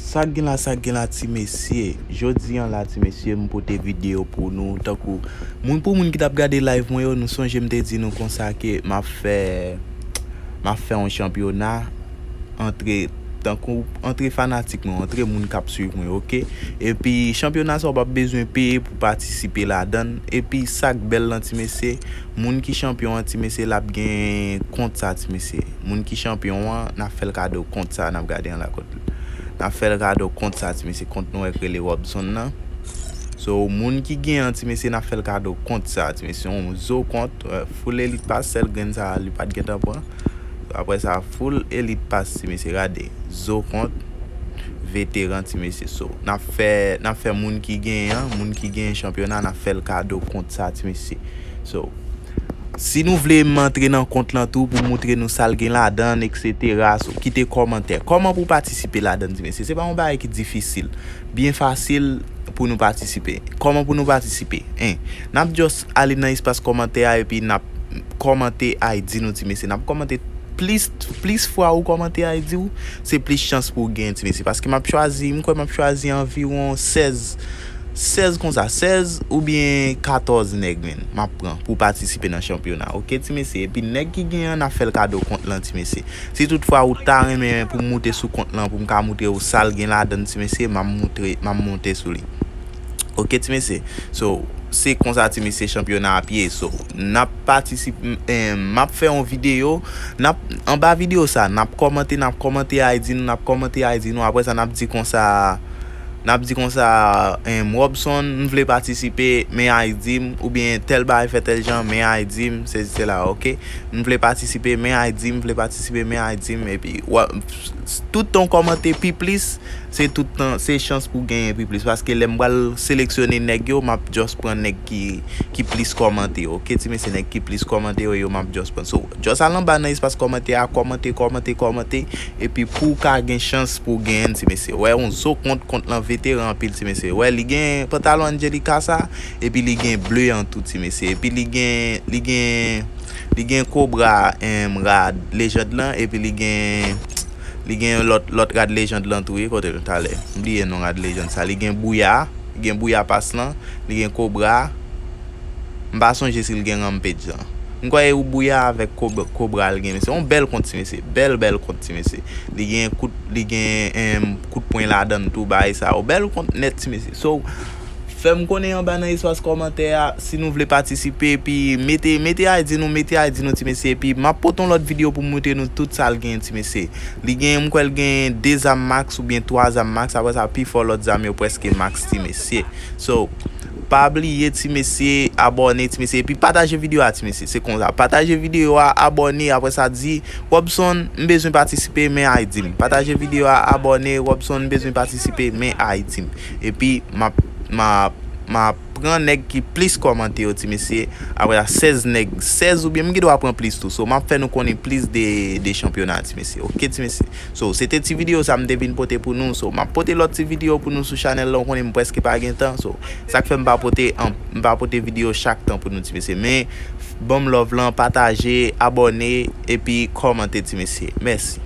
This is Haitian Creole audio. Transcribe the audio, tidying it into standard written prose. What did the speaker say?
Ça gen la ti mesye. Jodi an la ti mesye m'pote video pour nous tant que pour moun qui t'a regardé live moi yo nous songe m'te di nous comme ça que m'a fait un championnat entre entre fanatique entre moun k'ap suivre moi, OK? Et puis championnat ça pas besoin payer pour participer là-dedans et puis ça bel lan ti mesye moun qui champion ti mesye l'a gen compte ça ti mesye. Moun qui champion n'a fait le cadeau compte ça n'a regardé en la côte. N'a fait le cadeau compte ça ti mesye compte nous avec les Robson nan. So moun qui gagne ti mesye n'a fait le cadeau compte ça ti mesye on zo compte full elite pass sel gagne ça li pas de geta point. Après ça full elite pass ti mesye regardez zo compte vétéran ti mesye so n'a fait moun qui gagne championnat n'a fait le cadeau compte ça ti mesye. So si nous voulons m'entrer dans compte là tout pour montrer nous ça gain là-dedans etc. so quittez commentaire comment pour participer là-dedans ti mesye c'est pas un bail qui difficile bien facile pour nous participer. Comment pour nous participer n'a juste aller dans espace commentaire et puis n'a commenter ID nous ti mesye n'a commenter plus fois ou commenter ID ou c'est plus chance pour gagner ti mesye parce que m'a choisi environ 16 comme ça 16 ou bien 14 nèg men m'a prend pour participer dans championnat, OK ti mesye et puis nèg qui gagne a fait le cadeau compte là ti mesye si toutefois ou ta mais pour monter sous compte là pour me montrer ou sal gain là dedans ti mesye m'a monter sous lui, OK ti mesye. So c'est comme ça ti mesye championnat à pied so n'a participe m'a fait une vidéo n'a en bas vidéo ça n'a commenter ID nous après ça n'a dit comme ça Robson nous voulait participer mais ID ou bien tel bail fait tel genre mais ID c'est là, OK nous voulait participer mais ID et puis tout ton commenter puis plus c'est tout temps c'est chance pour gagner puis plus parce que l'aime sélectionner nèg yo m'a just prendre nèg qui plus commenter, OK ti mesye nèg qui plus commenter yo m'a just prendre so just aller en bas dans espace commenter et puis pour ka gain chance pour gagner ti mesye ouais on so compte l'en vétéran pile ti mesye ouais li gen pantalon Angelica ça et puis li gen bleu en tout ti mesye et puis li gen Cobra rad légende là et puis li gen l'autre rad légende là tout côté t'allait oublier non rad légende ça li gen bouya passe là li gen Cobra m'pa songe si li gen rampage là m'koye ou bouya avec Cobra li gen c'est un bel compte mesye bel compte mesye li gen coup de poing là-dedans tout bail ça un bel compte net mesye so fais-moi connaître en bas dans espace commentaire si nous voulons participer puis mettez ID nous ti mesye puis m'a poton l'autre vidéo pour montrer nous tout ça gain ti mesye li gain m'kwel gain 2 am max ou bien 3 am max après ça puis for l'autre am yo presque max ti mesye so pas oublier ti mesye abonner ti mesye puis partager vidéo à ti mesye c'est comme ça partager vidéo abonner après ça dit Robson besoin participer mais ID partager vidéo abonner Robson besoin participer mais ID et puis ma prend nèg qui plus commenter ti mesye après 16 ou bien me doit prendre plus tout so m'a fait nous connaître plus des championnats ti mesye, OK ti mesye so c'était ti vidéo ça me devine porter pour nous so m'a porter l'autre vidéo pour nous sur channel là on connaît presque pas gain temps so ça fait m'pa porter vidéo chaque temps pour nous ti mesye mais bon love là partager abonner et puis commenter ti mesye merci.